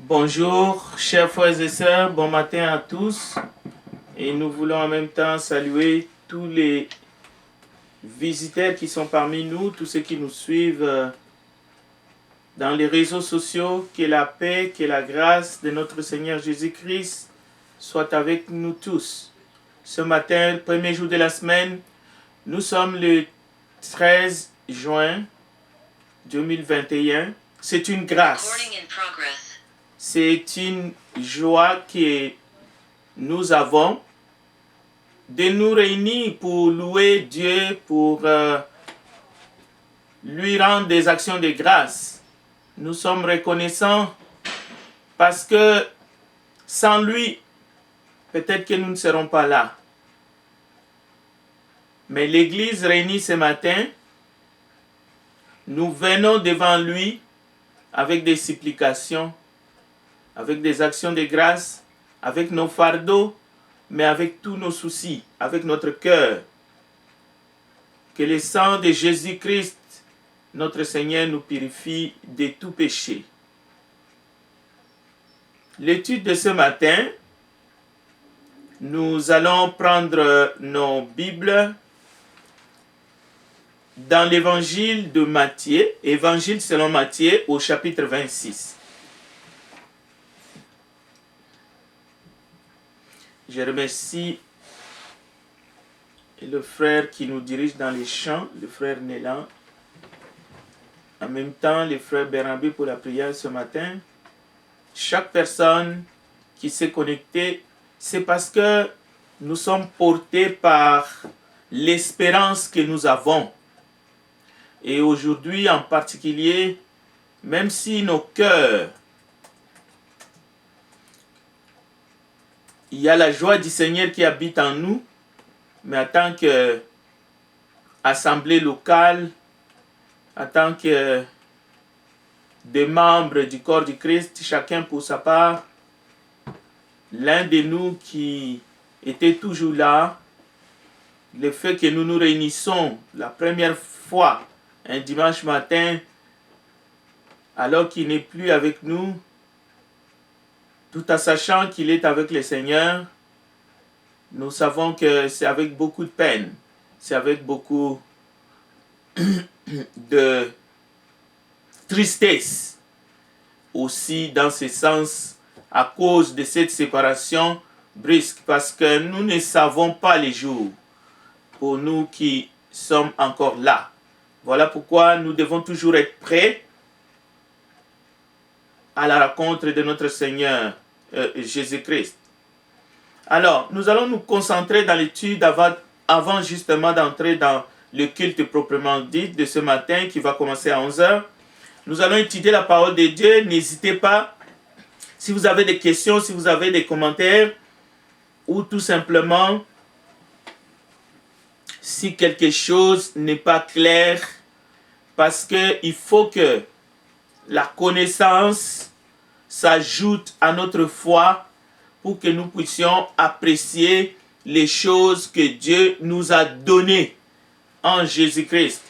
Bonjour, chers frères et sœurs, bon matin à tous. Et nous voulons en même temps saluer tous les visiteurs qui sont parmi nous, tous ceux qui nous suivent dans les réseaux sociaux. Que la paix, que la grâce de notre Seigneur Jésus-Christ soit avec nous tous. Ce matin, premier jour de la semaine, nous sommes le 13 juin 2021. C'est une grâce. C'est une joie que nous avons de nous réunir pour louer Dieu, pour lui rendre des actions de grâce. Nous sommes reconnaissants parce que sans lui, peut-être que nous ne serons pas là. Mais l'Église réunie ce matin, nous venons devant lui avec des supplications, avec des actions de grâce, avec nos fardeaux, mais avec tous nos soucis, avec notre cœur. Que le sang de Jésus-Christ, notre Seigneur, nous purifie de tout péché. L'étude de ce matin, nous allons prendre nos Bibles dans l'évangile de Matthieu, évangile selon Matthieu au chapitre 26. Je remercie le frère qui nous dirige dans les chants, le frère Nélan. En même temps, le frère Bérambé pour la prière ce matin. Chaque personne qui s'est connectée, c'est parce que nous sommes portés par l'espérance que nous avons. Et aujourd'hui en particulier, même si nos cœurs, il y a la joie du Seigneur qui habite en nous, mais en tant qu'assemblée locale, en tant que des membres du corps du Christ, chacun pour sa part, l'un de nous qui était toujours là, le fait que nous nous réunissons la première fois un dimanche matin, alors qu'il n'est plus avec nous, tout en sachant qu'il est avec le Seigneur, nous savons que c'est avec beaucoup de peine, c'est avec beaucoup de tristesse aussi dans ce sens à cause de cette séparation brusque, parce que nous ne savons pas les jours pour nous qui sommes encore là. Voilà pourquoi nous devons toujours être prêts à la rencontre de notre Seigneur Jésus-Christ. Alors, nous allons nous concentrer dans l'étude avant justement d'entrer dans le culte proprement dit de ce matin qui va commencer à 11h. Nous allons étudier la parole de Dieu. N'hésitez pas, si vous avez des questions, si vous avez des commentaires, ou tout simplement, si quelque chose n'est pas clair, parce qu'il faut que la connaissance s'ajoute à notre foi pour que nous puissions apprécier les choses que Dieu nous a données en Jésus-Christ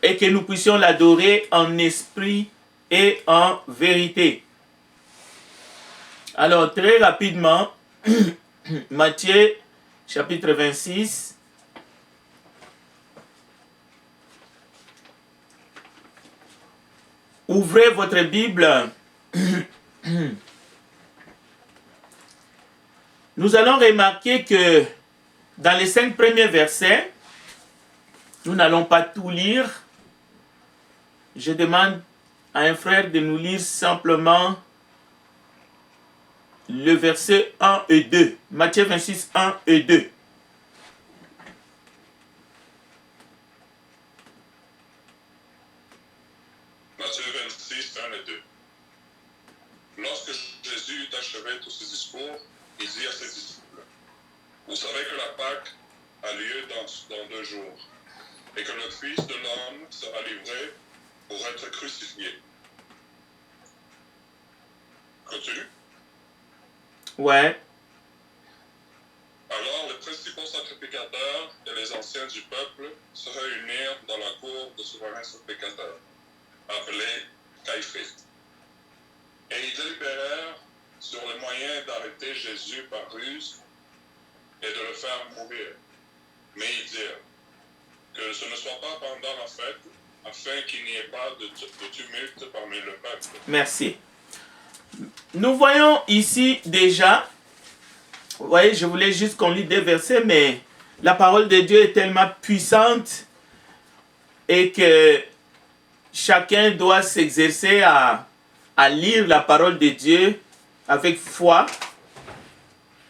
et que nous puissions l'adorer en esprit et en vérité. Alors, très rapidement, Matthieu, chapitre 26. Ouvrez votre Bible. Nous allons remarquer que dans les 5 premiers versets, nous n'allons pas tout lire. Je demande à un frère de nous lire simplement le verset 1 et 2. Matthieu 26, 1 et 2. Matthieu 26, 1 et 2. Lorsque Jésus eut achevé tous ses discours, il dit à ses disciples, vous savez que la Pâque a lieu dans 2 jours, et que le Fils de l'homme sera livré pour être crucifié. Continue. Ouais. Alors les principaux sacrificateurs et les anciens du peuple se réunirent dans la cour de souverain sacrificateur, appelé Caïphée. Et ils délibérèrent sur le moyen d'arrêter Jésus par ruse et de le faire mourir. Mais ils dirent que ce ne soit pas pendant la fête, afin qu'il n'y ait pas de tumulte parmi le peuple. Merci. Nous voyons ici déjà, vous voyez, je voulais juste qu'on lit des versets, mais la parole de Dieu est tellement puissante et que chacun doit s'exercer à lire la parole de Dieu avec foi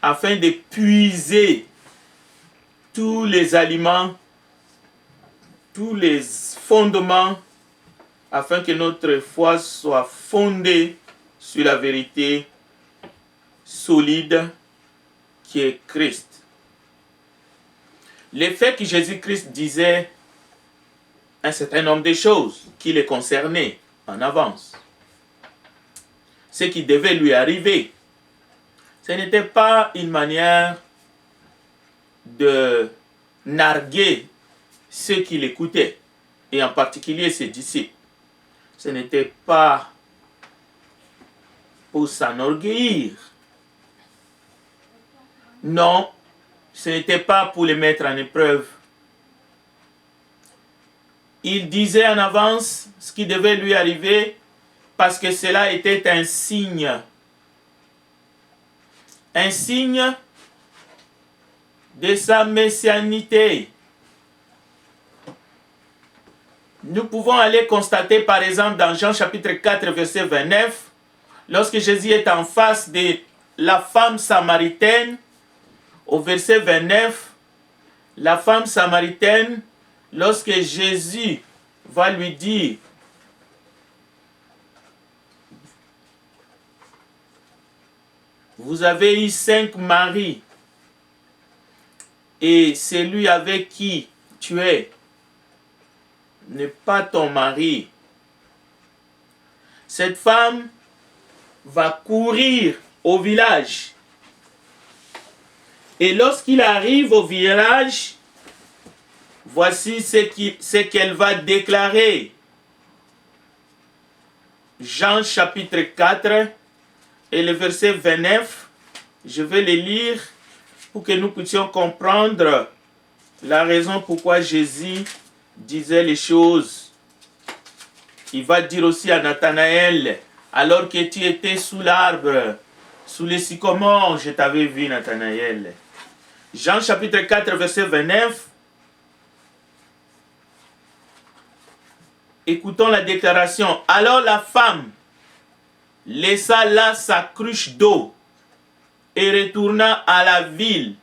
afin de puiser tous les aliments, tous les fondements, afin que notre foi soit fondée sur la vérité solide qui est Christ. Le fait que Jésus-Christ disait un certain nombre de choses qui le concernaient en avance, ce qui devait lui arriver, ce n'était pas une manière de narguer ceux qui l'écoutaient, et en particulier ses disciples. Ce n'était pas pour s'enorgueillir. Non, ce n'était pas pour les mettre en épreuve. Il disait en avance ce qui devait lui arriver parce que cela était un signe. Un signe de sa messianité. Nous pouvons aller constater par exemple dans Jean chapitre 4 verset 29, lorsque Jésus est en face de la femme samaritaine, au verset 29, la femme samaritaine, lorsque Jésus va lui dire, vous avez eu 5 maris, et celui avec qui tu es n'est pas ton mari. Cette femme va courir au village. Et lorsqu'il arrive au village, voici ce qu'elle va déclarer. Jean chapitre 4 et le verset 29, je vais le lire pour que nous puissions comprendre la raison pourquoi Jésus disait les choses. Il va dire aussi à Nathanaël, alors que tu étais sous l'arbre, sous les sycomores, je t'avais vu, Nathanaël. Jean chapitre 4, verset 29. Écoutons la déclaration. Alors la femme laissa là sa cruche d'eau et retourna à la ville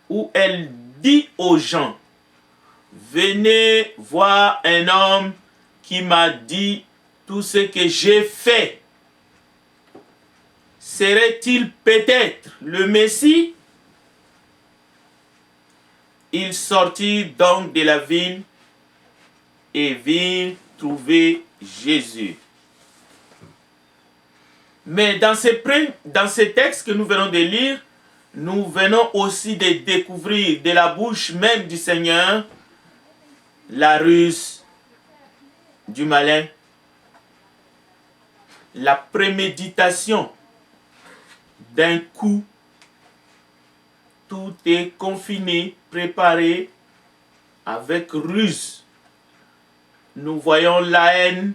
où elle dit aux gens, venez voir un homme qui m'a dit tout ce que j'ai fait. Serait-il peut-être le Messie? Ils sortirent donc de la ville et vinrent trouver Jésus. Mais dans ces textes que nous venons de lire, nous venons aussi de découvrir de la bouche même du Seigneur la ruse du malin, la préméditation d'un coup. Tout est confiné, préparé avec ruse. Nous voyons la haine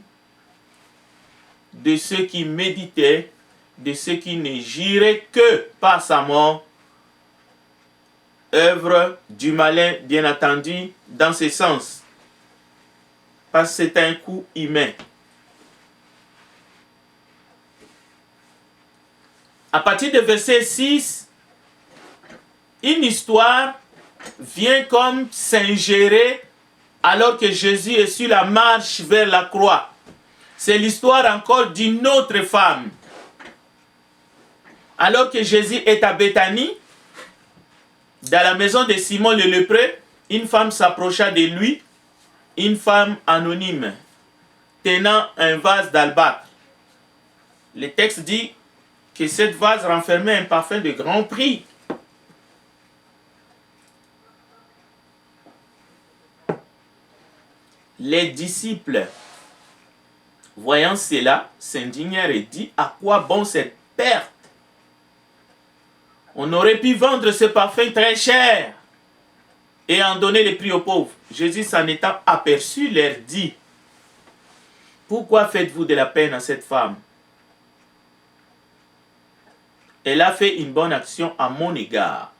de ceux qui méditaient, de ceux qui ne juraient que par sa mort. Œuvre du malin, bien entendu, dans ce sens. Parce que c'est un coup humain. À partir de verset 6, une histoire vient comme s'ingérer alors que Jésus est sur la marche vers la croix. C'est l'histoire encore d'une autre femme. Alors que Jésus est à Béthanie, dans la maison de Simon le lépreux, une femme s'approcha de lui, une femme anonyme, tenant un vase d'albâtre. Le texte dit que cette vase renfermait un parfum de grand prix. Les disciples Voyant cela, s'indignèrent et dit, à quoi bon cette perte? On aurait pu vendre ce parfum très cher et en donner les prix aux pauvres. Jésus, s'en étant aperçu, leur dit, pourquoi faites-vous de la peine à cette femme? Elle a fait une bonne action à mon égard.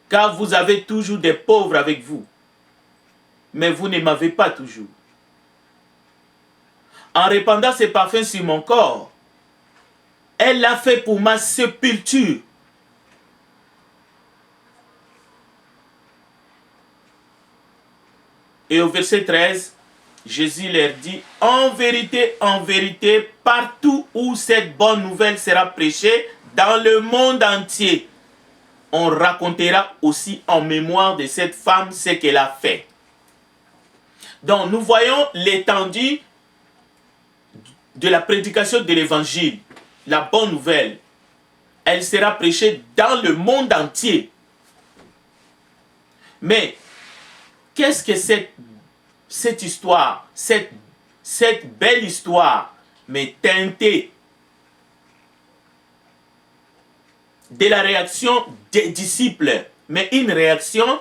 Car vous avez toujours des pauvres avec vous, mais vous ne m'avez pas toujours. En répandant ces parfums sur mon corps, elle l'a fait pour ma sépulture. Et au verset 13, Jésus leur dit, en vérité, partout où cette bonne nouvelle sera prêchée, dans le monde entier, on racontera aussi en mémoire de cette femme ce qu'elle a fait. Donc nous voyons l'étendue de la prédication de l'évangile, la bonne nouvelle. Elle sera prêchée dans le monde entier. Mais qu'est-ce que cette histoire, cette belle histoire, mais teintée de la réaction des disciples, mais une réaction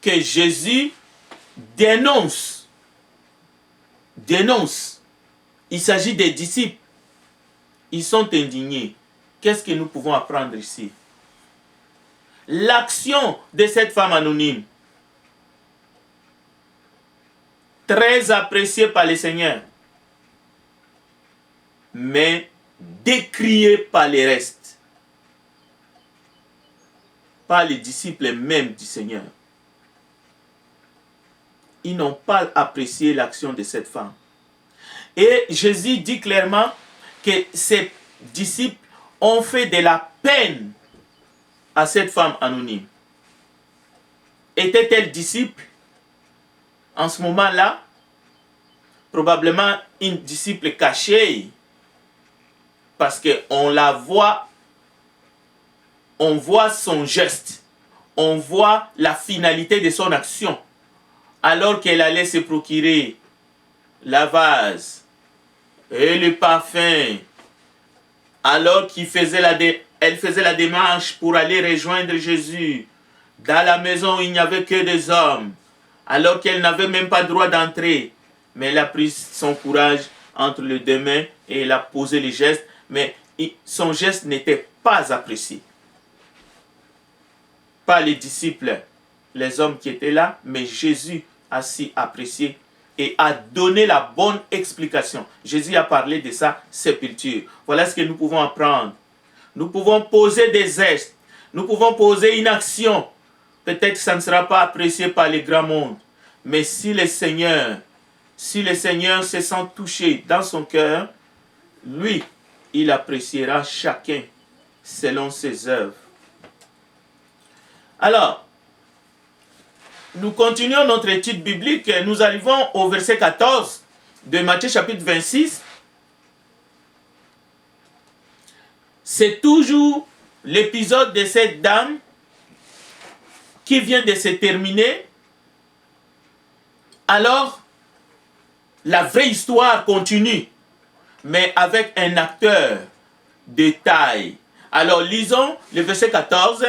que Jésus dénonce. Il s'agit des disciples. Ils sont indignés. Qu'est-ce que nous pouvons apprendre ici? L'action de cette femme anonyme, très appréciée par le Seigneur, mais décriée par les restes, par les disciples même du Seigneur. Ils n'ont pas apprécié l'action de cette femme. Et Jésus dit clairement que ses disciples ont fait de la peine à cette femme anonyme. Était-elle disciple en ce moment-là? Probablement une disciple cachée, parce qu'on la voit, on voit son geste, on voit la finalité de son action, alors qu'elle allait se procurer la vase et le parfum, alors qu'elle faisait la démarche pour aller rejoindre Jésus dans la maison où il n'y avait que des hommes, alors qu'elle n'avait même pas droit d'entrer. Mais elle a pris son courage entre les deux mains et elle a posé les gestes, mais son geste n'était pas apprécié. Pas les disciples, les hommes qui étaient là, mais Jésus a si apprécié et a donné la bonne explication. Jésus a parlé de sa sépulture. Voilà ce que nous pouvons apprendre. Nous pouvons poser des gestes, nous pouvons poser une action. Peut-être que ça ne sera pas apprécié par les grands mondes, mais si le Seigneur se sent touché dans son cœur, lui, il appréciera chacun selon ses œuvres. Alors, nous continuons notre étude biblique. Nous arrivons au verset 14 de Matthieu chapitre 26. C'est toujours l'épisode de cette dame qui vient de se terminer. Alors, la vraie histoire continue, mais avec un acteur de taille. Alors, lisons le verset 14.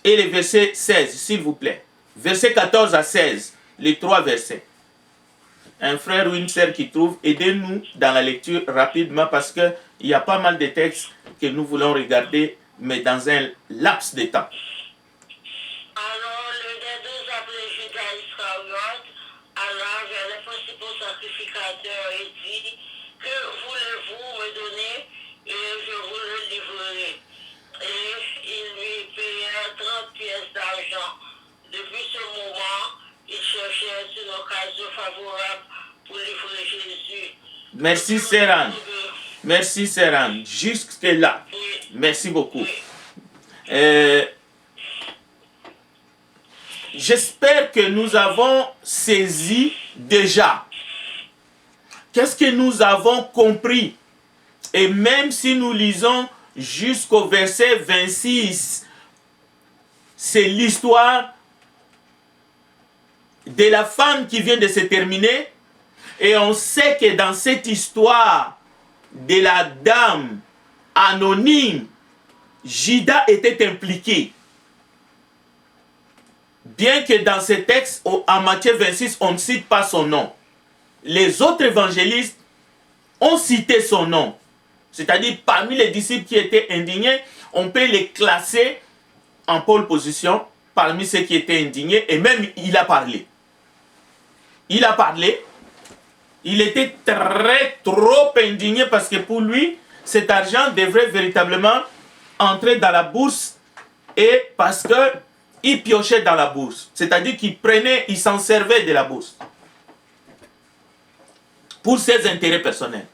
Et le verset 16, s'il vous plaît. Verset 14 à 16, les trois versets. Un frère ou une sœur qui trouve, aidez-nous dans la lecture rapidement parce qu'il y a pas mal de textes que nous voulons regarder, mais dans un laps de temps. Alors le des deux appelé Judas Iscariote alla vers les principaux sacrificateurs et dit, que voulez-vous me donner et je vous le livrerai. Et ils lui payèrent 30 pièces d'argent. Depuis ce moment, ils cherchèrent une occasion favorable pour livrer Jésus. Merci Séran. Merci Séran. Jusque là. Oui. Merci beaucoup. Oui. J'espère que nous avons saisi déjà. Qu'est-ce que nous avons compris? Et même si nous lisons jusqu'au verset 26, c'est l'histoire de la femme qui vient de se terminer. Et on sait que dans cette histoire de la dame anonyme, Judas était impliqué. Bien que dans ce texte, en Matthieu 26, on ne cite pas son nom. Les autres évangélistes ont cité son nom. C'est-à-dire, parmi les disciples qui étaient indignés, on peut les classer en pole position parmi ceux qui étaient indignés. Et même, il a parlé. Il a parlé. Il était trop indigné parce que pour lui, cet argent devrait véritablement entrer dans la bourse et parce qu'il piochait dans la bourse. C'est-à-dire qu'il prenait, il s'en servait de la bourse pour ses intérêts personnels.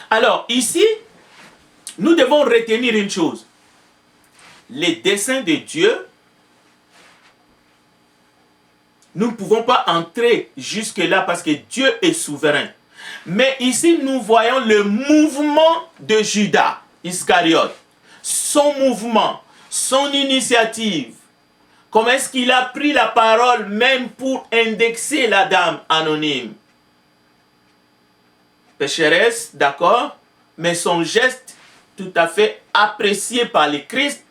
Alors ici, nous devons retenir une chose. Les desseins de Dieu, nous ne pouvons pas entrer jusque-là parce que Dieu est souverain. Mais ici, nous voyons le mouvement de Judas Iscariote. Son mouvement, son initiative. Comment est-ce qu'il a pris la parole même pour indexer la dame anonyme? Pécheresse, d'accord, mais son geste tout à fait apprécié par le Christ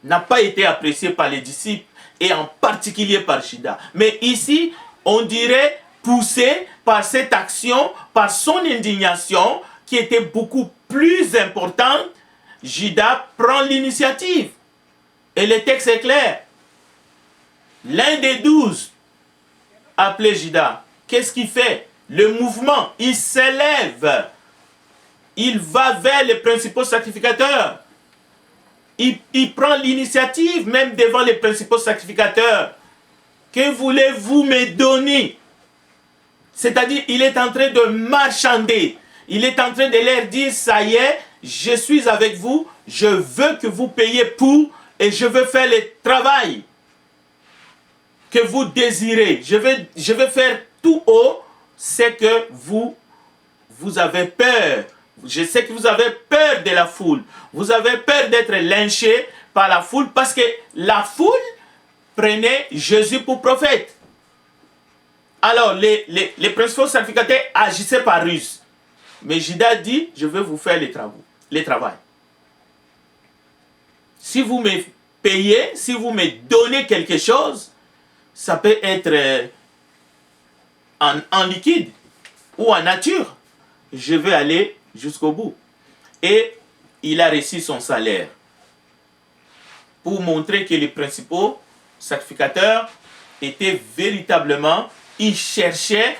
n'a pas été apprécié par les disciples et en particulier par Judas. Mais ici, on dirait poussé par cette action, par son indignation qui était beaucoup plus importante, Judas prend l'initiative. Et le texte est clair. L'un des 12, appelé Judas, qu'est-ce qu'il fait? Le mouvement, il s'élève. Il va vers les principaux sacrificateurs. Il prend l'initiative même devant les principaux sacrificateurs. Que voulez-vous me donner? C'est-à-dire, il est en train de marchander. Il est en train de leur dire, ça y est, je suis avec vous, je veux que vous payiez pour et je veux faire le travail que vous désirez. Je veux faire tout haut, c'est que vous avez peur. Je sais que vous avez peur de la foule. Vous avez peur d'être lynché par la foule parce que la foule prenait Jésus pour prophète. Alors, les principaux sacrificateurs agissaient par ruse. Mais Judas dit, je veux vous faire les travail. Si vous me payez, si vous me donnez quelque chose, ça peut être en liquide ou en nature. Je vais aller jusqu'au bout. Et il a reçu son salaire. Pour montrer que les principaux sacrificateurs étaient véritablement, ils cherchaient,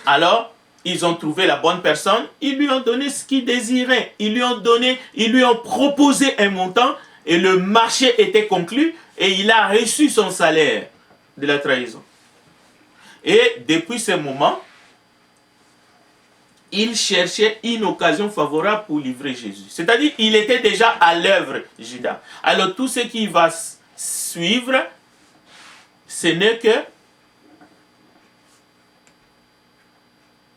alors ils ont trouvé la bonne personne, ils lui ont donné ce qu'il désirait, ils lui ont proposé un montant et le marché était conclu et il a reçu son salaire de la trahison. Et depuis ce moment, il cherchait une occasion favorable pour livrer Jésus. C'est-à-dire, il était déjà à l'œuvre, Judas. Alors, tout ce qui va suivre, ce n'est que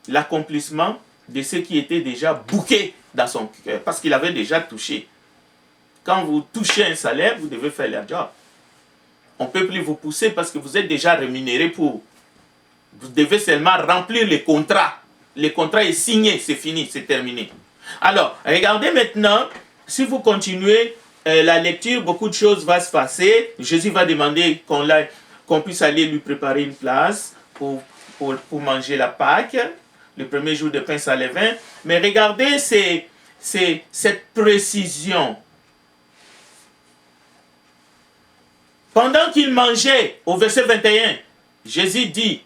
l'accomplissement de ce qui était déjà bouqué dans son cœur. Parce qu'il avait déjà touché. Quand vous touchez un salaire, vous devez faire le job. On ne peut plus vous pousser parce que vous êtes déjà rémunéré pour. Vous devez seulement remplir les contrats. Le contrat est signé, c'est fini, c'est terminé. Alors, regardez maintenant, si vous continuez la lecture, beaucoup de choses vont se passer. Jésus va demander qu'on puisse aller lui préparer une place pour manger la Pâque, le premier jour de pain sans levain. Mais regardez cette précision. Pendant qu'il mangeait, au verset 21, Jésus dit,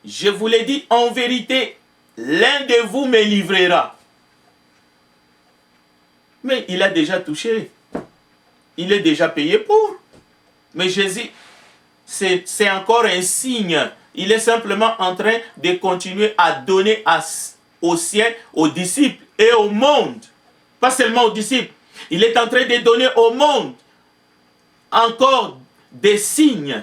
je vous l'ai dit en vérité, l'un de vous me livrera. Mais il a déjà touché. Il est déjà payé pour. Mais Jésus, c'est encore un signe. Il est simplement en train de continuer à donner aux siens, aux disciples et au monde. Pas seulement aux disciples. Il est en train de donner au monde encore des signes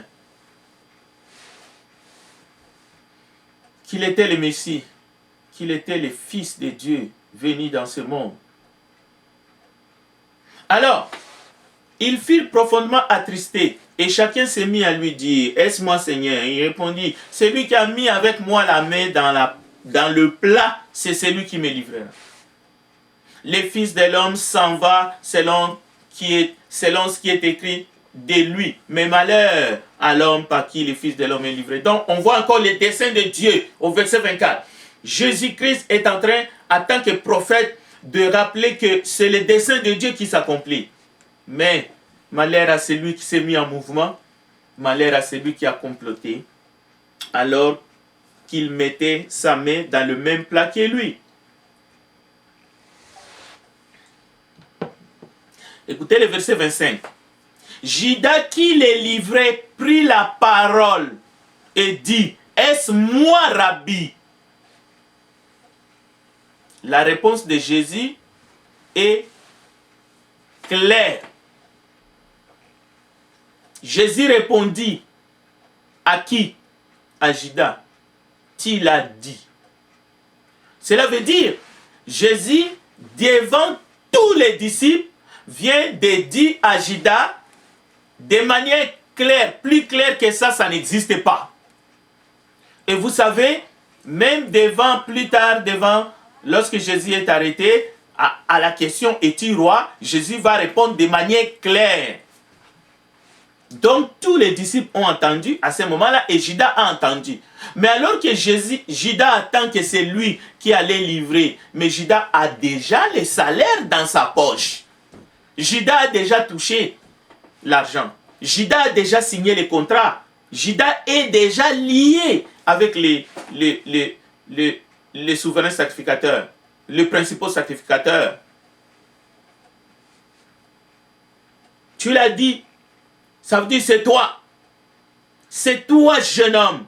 qu'il était le Messie, qu'il était le Fils de Dieu venu dans ce monde. Alors, Ils furent profondément attristés, et chacun s'est mis à lui dire, « Est-ce moi, Seigneur ?» Il répondit, « Celui qui a mis avec moi la main dans le plat, c'est celui qui me livrera. » Les fils de l'homme s'en va selon ce qui est écrit de lui. Mais malheur à l'homme par qui le Fils de l'homme est livré. Donc, on voit encore les desseins de Dieu au verset 24. Jésus-Christ est en train, en tant que prophète, de rappeler que c'est le dessein de Dieu qui s'accomplit. Mais malheur à celui qui s'est mis en mouvement, malheur à celui qui a comploté, alors qu'il mettait sa main dans le même plat que lui. Écoutez le verset 25. Judas qui les livrait prit la parole et dit, « Est-ce moi, Rabbi ?» La réponse de Jésus est claire. Jésus répondit, à qui? À Judas. Tu l'as dit. Cela veut dire, Jésus, devant tous les disciples, vient de dire à Judas, de manière claire, plus claire que ça n'existe pas. Et vous savez, même plus tard, lorsque Jésus est arrêté, à la question « Es-tu roi ?», Jésus va répondre de manière claire. Donc tous les disciples ont entendu à ce moment-là et Judas a entendu. Mais alors que Judas attend que c'est lui qui allait livrer, mais Judas a déjà le salaire dans sa poche. Judas a déjà touché l'argent. Judas a déjà signé les contrats. Judas est déjà lié avec les souverains sacrificateurs, les principaux sacrificateurs. Tu l'as dit, ça veut dire c'est toi. C'est toi, jeune homme.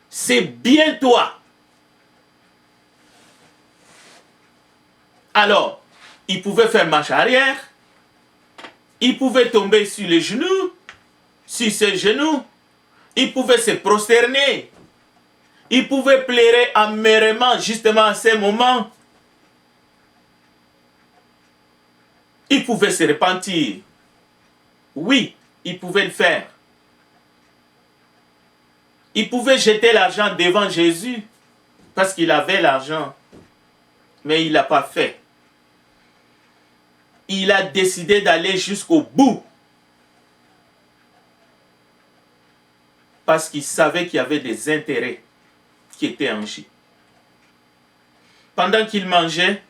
C'est bien toi. Alors, il pouvait faire marche arrière. Il pouvait tomber sur les genoux, sur ses genoux. Il pouvait se prosterner. Il pouvait pleurer amèrement justement à ces moments. Il pouvait se repentir. Oui, il pouvait le faire. Il pouvait jeter l'argent devant Jésus parce qu'il avait l'argent. Mais il ne l'a pas fait. Il a décidé d'aller jusqu'au bout. Parce qu'il savait qu'il y avait des intérêts qui étaient en jeu. Pendant qu'il mangeait,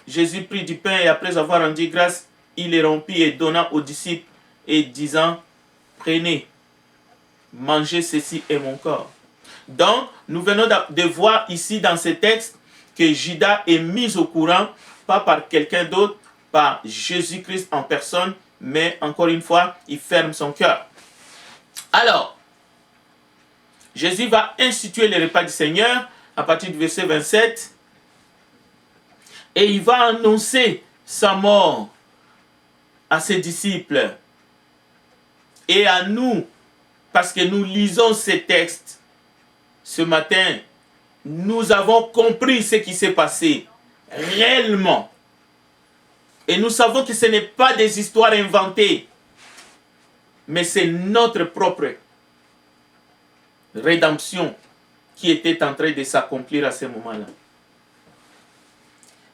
Jésus prit du pain et après avoir rendu grâce, il les rompit et donna aux disciples et disant, prenez, mangez, ceci est mon corps. Donc, nous venons de voir ici dans ce texte que Judas est mis au courant, pas par quelqu'un d'autre, par Jésus-Christ en personne, mais encore une fois, il ferme son cœur. Alors, Jésus va instituer le repas du Seigneur à partir du verset 27 et il va annoncer sa mort à ses disciples et à nous, parce que nous lisons ces textes ce matin, nous avons compris ce qui s'est passé réellement. Et nous savons que ce n'est pas des histoires inventées, mais c'est notre propre rédemption qui était en train de s'accomplir à ce moment-là.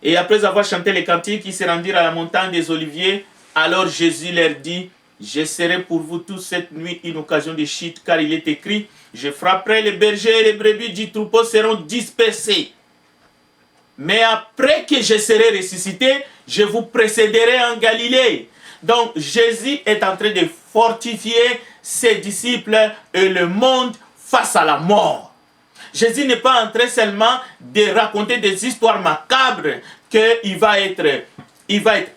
Et après avoir chanté les cantiques, ils se rendirent à la montagne des Oliviers. Alors Jésus leur dit, « Je serai pour vous toute cette nuit une occasion de chute, car il est écrit, je frapperai les bergers et les brebis du troupeau seront dispersés. Mais après que je serai ressuscité, je vous précéderai en Galilée. » Donc Jésus est en train de fortifier ses disciples et le monde face à la mort. Jésus n'est pas en train seulement de raconter des histoires macabres qu'il va être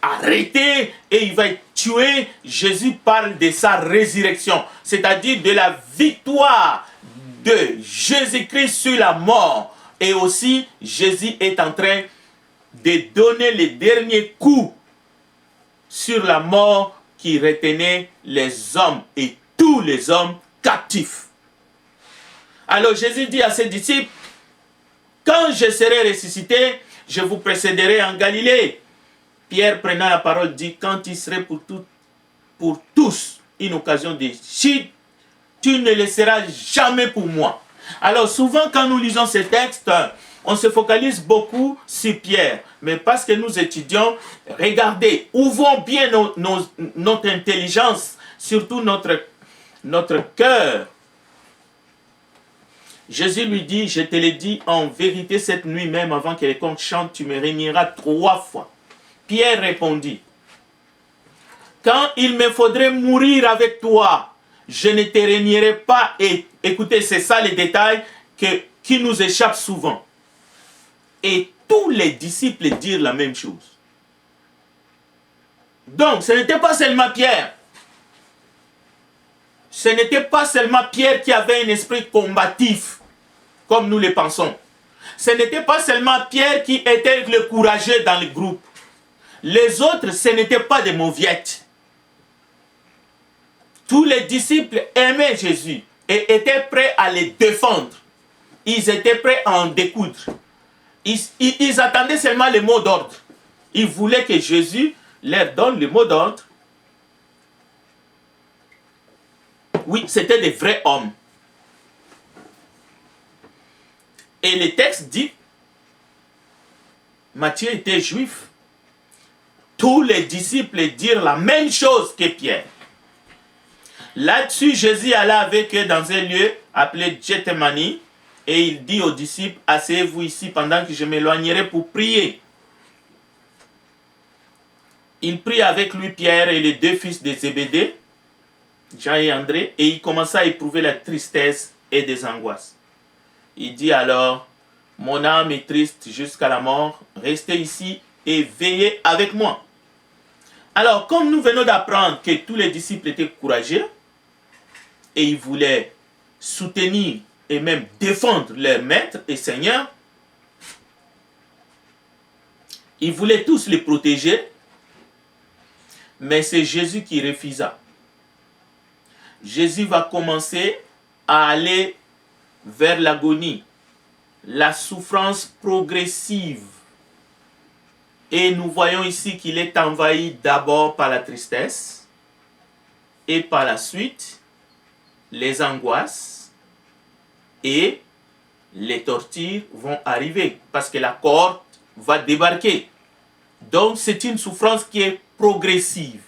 arrêté et il va être tué. Jésus parle de sa résurrection, c'est-à-dire de la victoire de Jésus-Christ sur la mort. Et aussi, Jésus est en train de donner les derniers coups sur la mort qui retenait les hommes et tous les hommes captifs. Alors Jésus dit à ses disciples, quand je serai ressuscité, je vous précéderai en Galilée. Pierre prenant la parole dit, quand il serait pour tous une occasion de chute, tu ne le seras jamais pour moi. Alors souvent quand nous lisons ces textes, on se focalise beaucoup sur Pierre. Mais parce que nous étudions, regardez, ouvrons bien notre intelligence, surtout notre cœur. Jésus lui dit, je te l'ai dit en vérité cette nuit même avant que les contes chantent, tu me réuniras 3 fois. Pierre répondit, quand il me faudrait mourir avec toi, je ne te réunirai pas. Et écoutez, c'est ça les détails qui nous échappent souvent. Et tous les disciples dirent la même chose. Donc, ce n'était pas seulement Pierre. Ce n'était pas seulement Pierre qui avait un esprit combatif, comme nous le pensons. Ce n'était pas seulement Pierre qui était le courageux dans le groupe. Les autres, ce n'étaient pas des mauviettes. Tous les disciples aimaient Jésus et étaient prêts à les défendre. Ils étaient prêts à en découdre. Ils attendaient seulement le mot d'ordre. Ils voulaient que Jésus leur donne le mot d'ordre. Oui, c'était des vrais hommes. Et le texte dit, Matthieu était juif. Tous les disciples dirent la même chose que Pierre. Là-dessus, Jésus alla avec eux dans un lieu appelé Gethsémani et il dit aux disciples, asseyez-vous ici pendant que je m'éloignerai pour prier. Il prit avec lui Pierre et les 2 fils de Zébédée, Jean et André, et il commença à éprouver la tristesse et des angoisses. Il dit alors, mon âme est triste jusqu'à la mort, restez ici et veillez avec moi. Alors, comme nous venons d'apprendre que tous les disciples étaient courageux, et ils voulaient soutenir et même défendre leur maître et seigneur, ils voulaient tous les protéger, mais c'est Jésus qui refusa. Jésus va commencer à aller vers l'agonie, la souffrance progressive. Et nous voyons ici qu'il est envahi d'abord par la tristesse et par la suite les angoisses et les tortures vont arriver parce que la corde va débarquer. Donc c'est une souffrance qui est progressive.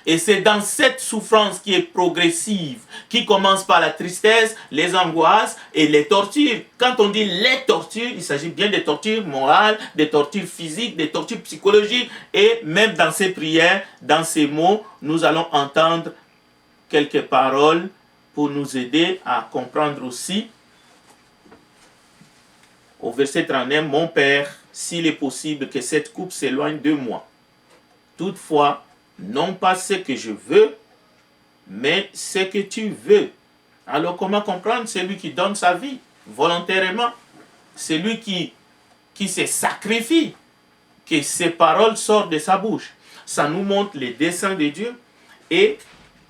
Et c'est dans cette souffrance qui est progressive, qui commence par la tristesse, les angoisses et les tortures. Quand on dit les tortures, il s'agit bien des tortures morales, des tortures physiques, des tortures psychologiques. Et même dans ces prières, dans ces mots, nous allons entendre quelques paroles pour nous aider à comprendre aussi. Au verset 39, mon Père, s'il est possible que cette coupe s'éloigne de moi. Toutefois, non pas ce que je veux, mais ce que tu veux. Alors comment comprendre celui qui donne sa vie volontairement, celui qui se sacrifie, que ces paroles sortent de sa bouche. Ça nous montre les desseins de Dieu et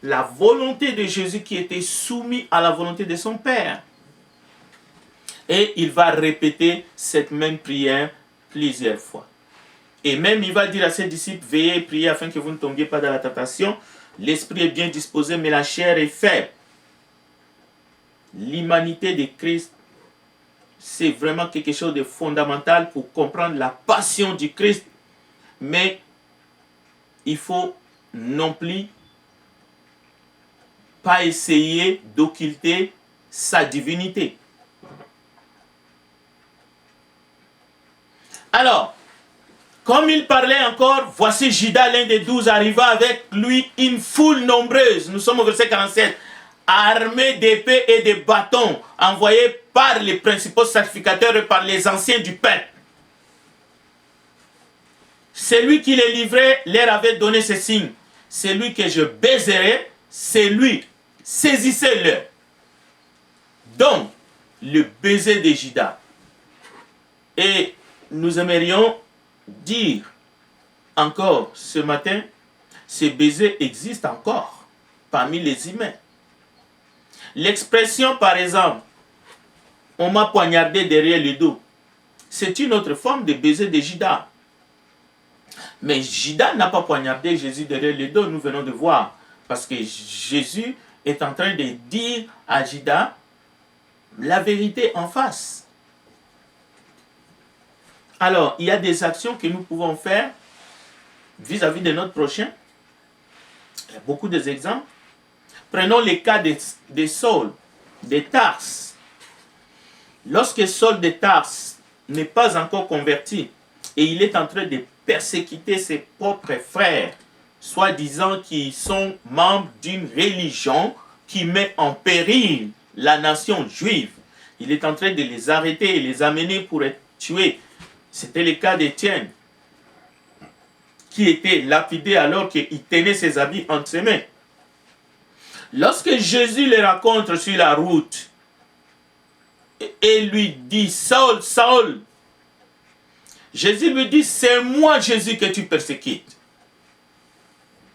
la volonté de Jésus qui était soumise à la volonté de son Père. Et il va répéter cette même prière plusieurs fois. Et même il va dire à ses disciples, veillez et priez afin que vous ne tombiez pas dans la tentation. L'esprit est bien disposé, mais la chair est faible. L'humanité de Christ, c'est vraiment quelque chose de fondamental pour comprendre la passion du Christ. Mais il faut non plus pas essayer d'occulter sa divinité. Alors, comme il parlait encore, voici Judas, l'un des 12, arriva avec lui une foule nombreuse. Nous sommes au verset 47. Armés d'épées et de bâtons, envoyés par les principaux sacrificateurs et par les anciens du peuple. Celui qui les livrait leur avait donné ce signe. Celui que je baiserai, c'est lui. Saisissez-le. Donc, le baiser de Judas. Et nous aimerions dire encore ce matin, ces baisers existent encore parmi les humains. L'expression par exemple, on m'a poignardé derrière le dos, c'est une autre forme de baiser de Judas. Mais Judas n'a pas poignardé Jésus derrière le dos, nous venons de voir. Parce que Jésus est en train de dire à Judas la vérité en face. Alors, il y a des actions que nous pouvons faire vis-à-vis de notre prochain. Il y a beaucoup d'exemples. Prenons le cas de Saul, de Tarse. Lorsque Saul de Tarse n'est pas encore converti et il est en train de persécuter ses propres frères, soi-disant qu'ils sont membres d'une religion qui met en péril la nation juive, il est en train de les arrêter et les amener pour être tués. C'était le cas d'Étienne, qui était lapidé alors qu'il tenait ses habits entre ses mains. Lorsque Jésus les rencontre sur la route et lui dit « Saul, Saul », Jésus lui dit « C'est moi, Jésus, que tu persécutes ».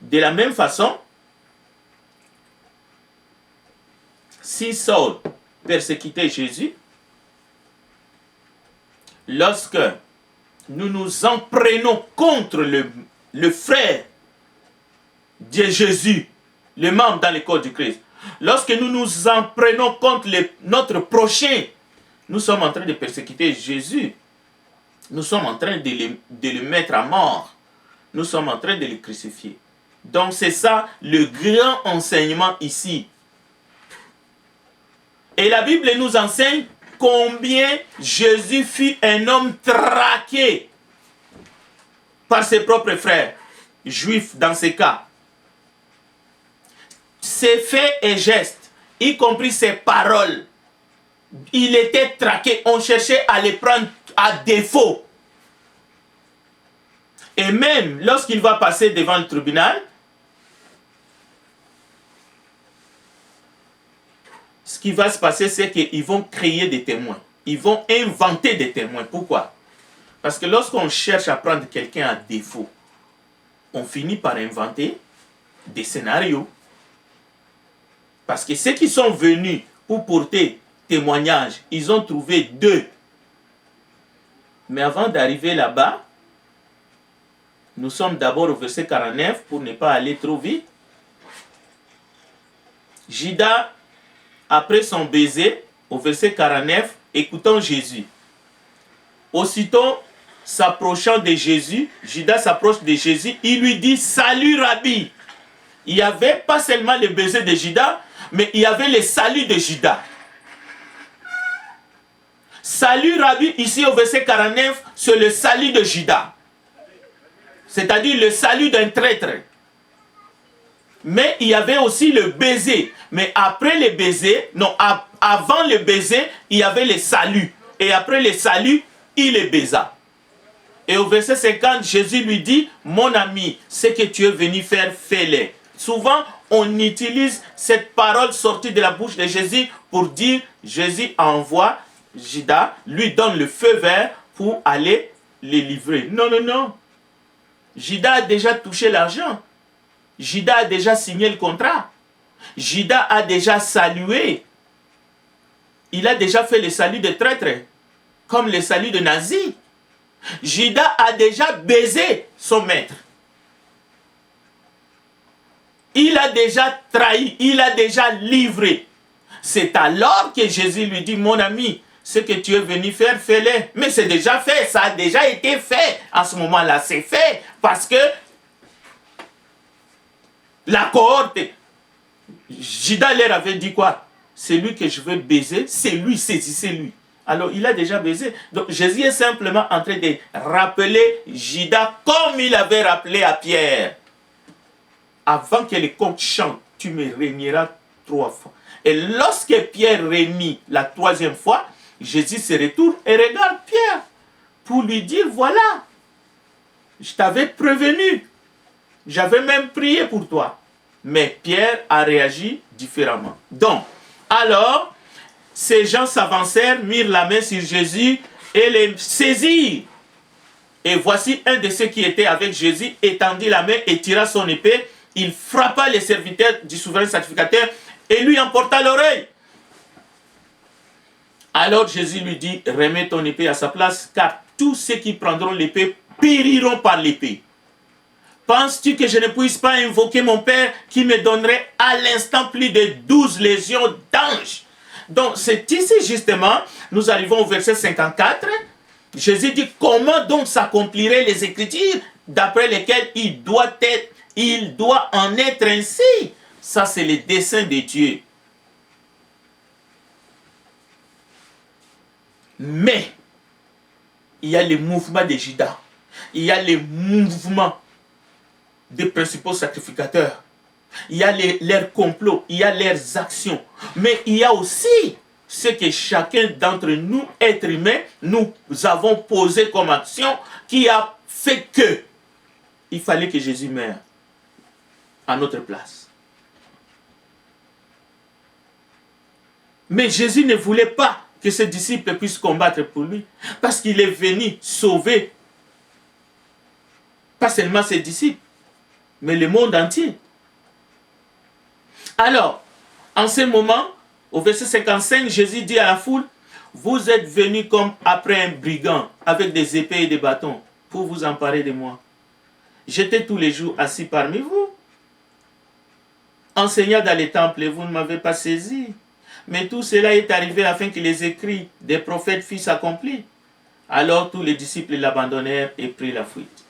De la même façon, si Saul persécutait Jésus, lorsque nous nous en prenons contre le frère de Jésus, le membre dans le corps du Christ, lorsque nous nous en prenons contre notre prochain, nous sommes en train de persécuter Jésus. Nous sommes en train de le mettre à mort. Nous sommes en train de le crucifier. Donc c'est ça le grand enseignement ici. Et la Bible nous enseigne combien Jésus fut un homme traqué par ses propres frères, juifs dans ces cas. Ses faits et gestes, y compris ses paroles, il était traqué. On cherchait à les prendre à défaut. Et même lorsqu'il va passer devant le tribunal, ce qui va se passer, c'est qu'ils vont créer des témoins. Ils vont inventer des témoins. Pourquoi? Parce que lorsqu'on cherche à prendre quelqu'un à défaut, on finit par inventer des scénarios. Parce que ceux qui sont venus pour porter témoignage, ils ont trouvé 2. Mais avant d'arriver là-bas, nous sommes d'abord au verset 49 pour ne pas aller trop vite. Judas, après son baiser, au verset 49, écoutant Jésus. Aussitôt, s'approchant de Jésus, Judas s'approche de Jésus, il lui dit « Salut Rabbi !» Il n'y avait pas seulement le baiser de Judas, mais il y avait le salut de Judas. Salut Rabbi, ici au verset 49, c'est le salut de Judas. C'est-à-dire le salut d'un traître. Mais il y avait aussi le baiser. Mais après le baiser, non, avant le baiser, il y avait le salut. Et après le salut, il les baisa. Et au verset 50, Jésus lui dit, mon ami, ce que tu es venu faire, fais-le. Souvent, on utilise cette parole sortie de la bouche de Jésus pour dire, Jésus envoie Judas, lui donne le feu vert pour aller les livrer. Non, non, non. Judas a déjà touché l'argent. Judas a déjà signé le contrat. Judas a déjà salué. Il a déjà fait le salut de traître, comme le salut de nazi. Judas a déjà baisé son maître. Il a déjà trahi, il a déjà livré. C'est alors que Jésus lui dit, mon ami, ce que tu es venu faire, fais-le. Mais c'est déjà fait, ça a déjà été fait. À ce moment-là, c'est fait parce que la cohorte, Judas leur avait dit quoi? C'est lui que je veux baiser, c'est lui, saisissez-lui. Alors, il a déjà baisé. Donc, Jésus est simplement en train de rappeler Judas comme il avait rappelé à Pierre. Avant que les contes chantent, tu me régneras 3 fois. Et lorsque Pierre remit la 3e fois, Jésus se retourne et regarde Pierre pour lui dire, voilà, je t'avais prévenu. J'avais même prié pour toi. Mais Pierre a réagi différemment. Donc, alors, ces gens s'avancèrent, mirent la main sur Jésus et les saisirent. Et voici un de ceux qui étaient avec Jésus étendit la main et tira son épée. Il frappa les serviteurs du souverain sacrificateur et lui emporta l'oreille. Alors Jésus lui dit, remets ton épée à sa place, car tous ceux qui prendront l'épée périront par l'épée. Penses-tu que je ne puisse pas invoquer mon Père qui me donnerait à l'instant plus de 12 légions d'anges? Donc, c'est ici justement, nous arrivons au verset 54. Jésus dit comment donc s'accompliraient les Écritures d'après lesquelles il doit en être ainsi. Ça, c'est le dessein de Dieu. Mais, il y a les mouvements de Judas. Il y a les mouvements des principaux sacrificateurs. Il y a leurs complots, il y a leurs actions. Mais il y a aussi ce que chacun d'entre nous, êtres humains, nous avons posé comme action qui a fait que il fallait que Jésus meure à notre place. Mais Jésus ne voulait pas que ses disciples puissent combattre pour lui, parce qu'il est venu sauver pas seulement ses disciples, mais le monde entier. Alors, en ce moment, au verset 55, Jésus dit à la foule, vous êtes venus comme après un brigand, avec des épées et des bâtons, pour vous emparer de moi. J'étais tous les jours assis parmi vous, enseignant dans les temples, et vous ne m'avez pas saisi. Mais tout cela est arrivé afin que les écrits des prophètes fussent accomplis. Alors tous les disciples l'abandonnèrent et prirent la fuite.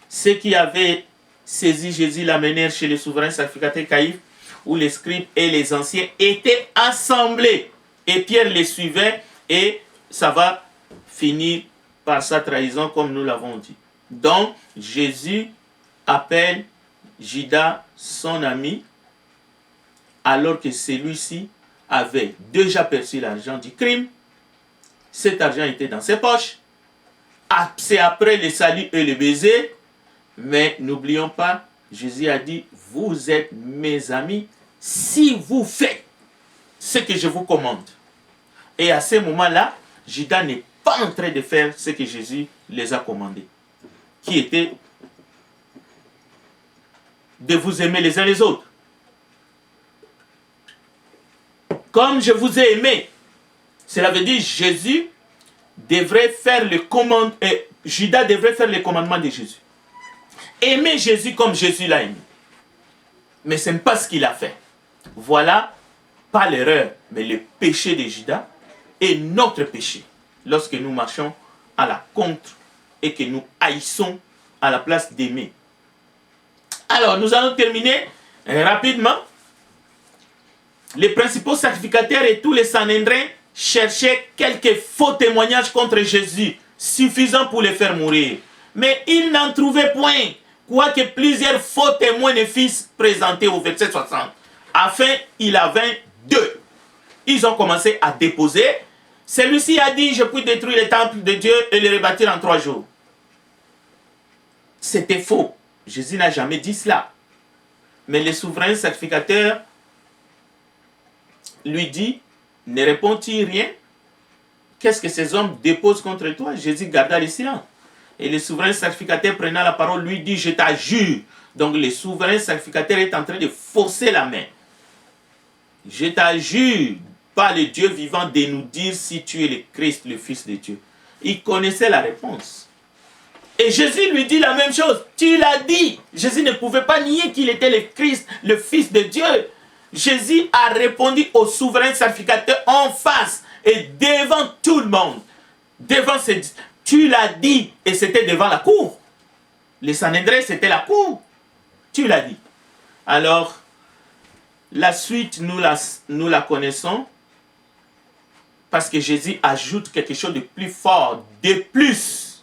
Ceux qui avaient saisi Jésus l'amenèrent chez le souverain sacrificateur Caïphe, où les scribes et les anciens étaient assemblés. Et Pierre les suivait, et ça va finir par sa trahison, comme nous l'avons dit. Donc, Jésus appelle Judas son ami, alors que celui-ci avait déjà perçu l'argent du crime. Cet argent était dans ses poches. C'est après le salut et le baiser. Mais n'oublions pas, Jésus a dit, vous êtes mes amis si vous faites ce que je vous commande. Et à ce moment-là, Judas n'est pas en train de faire ce que Jésus les a commandés, qui était de vous aimer les uns les autres. Comme je vous ai aimé, cela veut dire Jésus devrait faire le commandement, Judas devrait faire le commandement de Jésus. Aimer Jésus comme Jésus l'a aimé. Mais ce n'est pas ce qu'il a fait. Voilà, pas l'erreur, mais le péché de Judas est notre péché. Lorsque nous marchons à la contre et que nous haïssons à la place d'aimer. Alors, nous allons terminer rapidement. Les principaux sacrificateurs et tous les Sanhédrins cherchaient quelques faux témoignages contre Jésus, suffisants pour le faire mourir. Mais ils n'en trouvaient point, quoique plusieurs faux témoins ne fussent présentés au verset 60. Enfin, il avait deux. Ils ont commencé à déposer. Celui-ci a dit, je puis détruire le temple de Dieu et le rebâtir en 3 jours. C'était faux. Jésus n'a jamais dit cela. Mais le souverain sacrificateur lui dit, ne répond-il rien? Qu'est-ce que ces hommes déposent contre toi? Jésus garda le silence. Et le souverain sacrificateur prenant la parole lui dit, je t'adjure. Donc le souverain sacrificateur est en train de forcer la main. Je t'adjure par le Dieu vivant de nous dire si tu es le Christ, le Fils de Dieu. Il connaissait la réponse. Et Jésus lui dit la même chose. Tu l'as dit. Jésus ne pouvait pas nier qu'il était le Christ, le Fils de Dieu. Jésus a répondu au souverain sacrificateur en face et devant tout le monde. Devant ces... Tu l'as dit et c'était devant la cour. Les Sanhédrins, c'était la cour. Tu l'as dit. Alors, la suite, nous la connaissons parce que Jésus ajoute quelque chose de plus fort, de plus,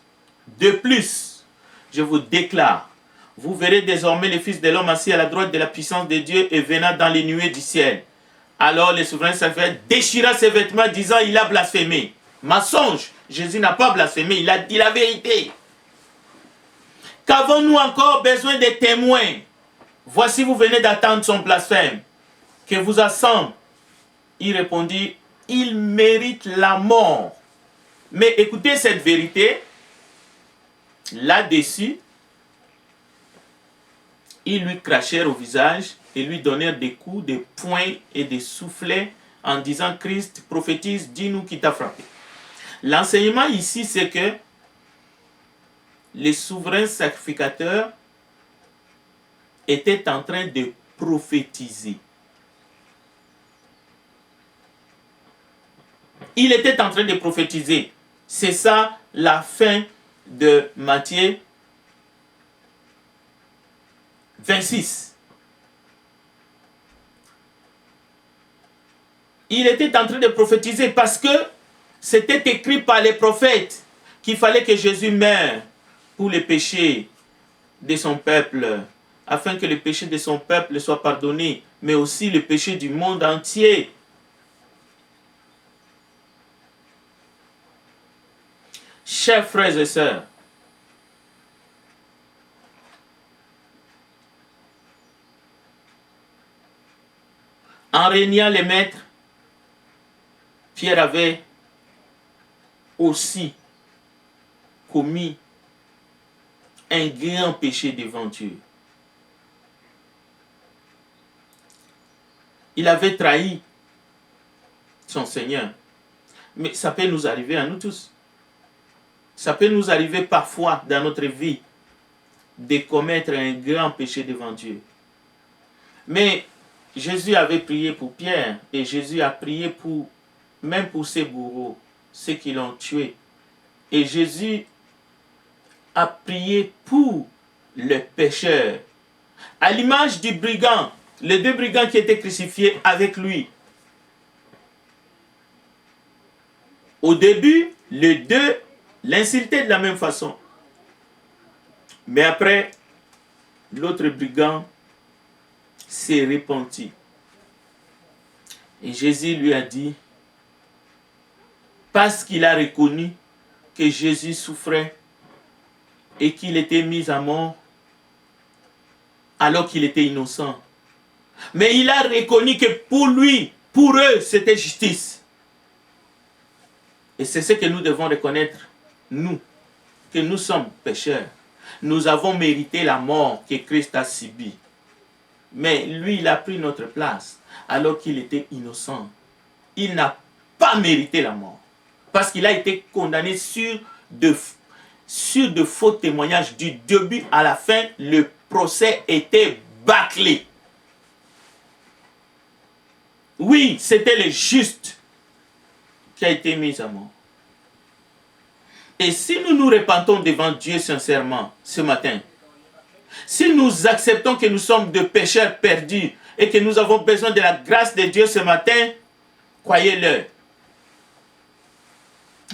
je vous déclare, vous verrez désormais le Fils de l'homme assis à la droite de la puissance de Dieu et venant dans les nuées du ciel. Alors le souverain sacrificateur déchira ses vêtements disant, il a blasphémé. Mensonge, Jésus n'a pas blasphémé, il a dit la vérité. Qu'avons-nous encore besoin de témoins? Voici vous venez d'attendre son blasphème. Que vous assemble. Il répondit, il mérite la mort. Mais écoutez cette vérité. Là-dessus, ils lui crachèrent au visage et lui donnèrent des coups, des poings et des soufflets en disant, Christ, prophétise, dis-nous qui t'a frappé. L'enseignement ici, c'est que les souverains sacrificateurs était en train de prophétiser. Il était en train de prophétiser. C'est ça la fin de Matthieu 26. Il était en train de prophétiser parce que c'était écrit par les prophètes qu'il fallait que Jésus meure pour les péchés de son peuple, afin que les péchés de son peuple soient pardonnés, mais aussi les péchés du monde entier. Chers frères et sœurs, en régnant les maîtres, Pierre avait aussi commis un grand péché devant Dieu. Il avait trahi son Seigneur. Mais ça peut nous arriver à nous tous. Ça peut nous arriver parfois dans notre vie de commettre un grand péché devant Dieu. Mais Jésus avait prié pour Pierre et Jésus a prié même pour ses bourreaux, ceux qui l'ont tué. Et Jésus a prié pour les pécheurs. À l'image du brigand, les deux brigands qui étaient crucifiés avec lui. Au début, les deux l'insultaient de la même façon. Mais après, l'autre brigand s'est repenti. Et Jésus lui a dit, parce qu'il a reconnu que Jésus souffrait et qu'il était mis à mort alors qu'il était innocent. Mais il a reconnu que pour lui, pour eux, c'était justice. Et c'est ce que nous devons reconnaître, nous, que nous sommes pécheurs. Nous avons mérité la mort que Christ a subie. Mais lui, il a pris notre place alors qu'il était innocent. Il n'a pas mérité la mort. Parce qu'il a été condamné sur de faux témoignages. Du début à la fin, le procès était bâclé. Oui, c'était le juste qui a été mis à mort. Et si nous nous repentons devant Dieu sincèrement ce matin, si nous acceptons que nous sommes de pécheurs perdus et que nous avons besoin de la grâce de Dieu ce matin, croyez-le,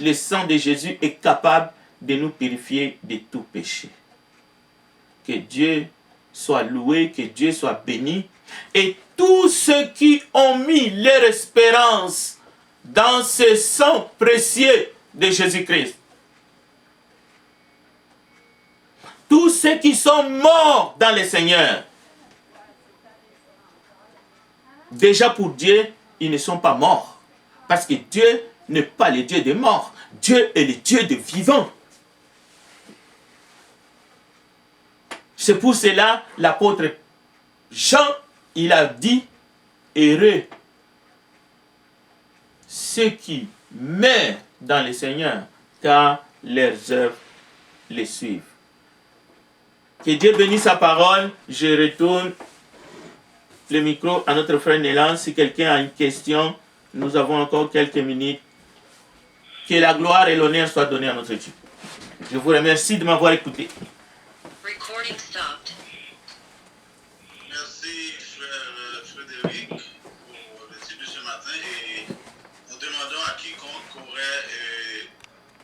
le sang de Jésus est capable de nous purifier de tout péché. Que Dieu soit loué, que Dieu soit béni. Et tous ceux qui ont mis leur espérance dans ce sang précieux de Jésus-Christ, tous ceux qui sont morts dans le Seigneur, déjà pour Dieu, ils ne sont pas morts. Parce que Dieu n'est pas le Dieu des morts. Dieu est le Dieu des vivants. C'est pour cela l'apôtre Jean, il a dit, heureux ceux qui meurent dans le Seigneur, car leurs œuvres les suivent. Que Dieu bénisse sa parole. Je retourne le micro à notre frère Nélan. Si quelqu'un a une question, nous avons encore quelques minutes. Que la gloire et l'honneur soient donnés à notre Dieu. Je vous remercie de m'avoir écouté. Merci, frère Frédéric.